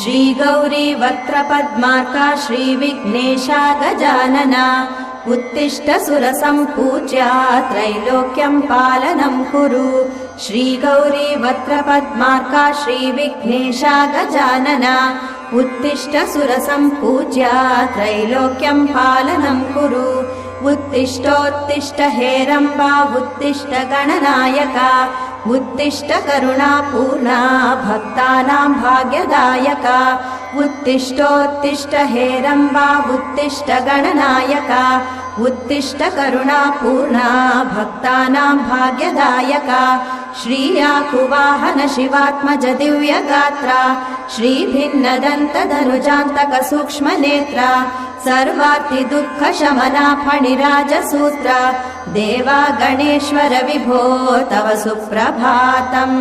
श्री गौरी वक्त्रपद्मार्का श्रीविघ्नेशा गजानना उत्तिष्ठ सुरसम्पूज्या त्रैलोक्यं पालनं कुरु। श्री गौरी वक्त्रपद्मार्का श्रीविघ्नेशा गजानना उत्तिष्ठ सुरसम्पूज्या त्रैलोक्यं पालनं कुरु। उत्तिष्ठोत्तिष्ठ हेरम्बा उत्तिष्ठ गणनायका उत्तिष्ठ करुणापूर्णा भक्तानां भाग्यदायका। उत्तिष्ठोत्तिष्ठ हेरम्बा उत्तिष्ठ गणनायका उत्तिष्ठ करुणापूर्णा भक्तानां भाग्यदायका। श्रीयाकुवाहन शिवात्मज दिव्यगात्रा श्रीभिन्नदन्तधनुजान्तक सूक्ष्मनेत्रा सर्वार्ति दुःख शमना फणिराजसूत्रा देवा गणेश्वर विभो तव सुप्रभातम्।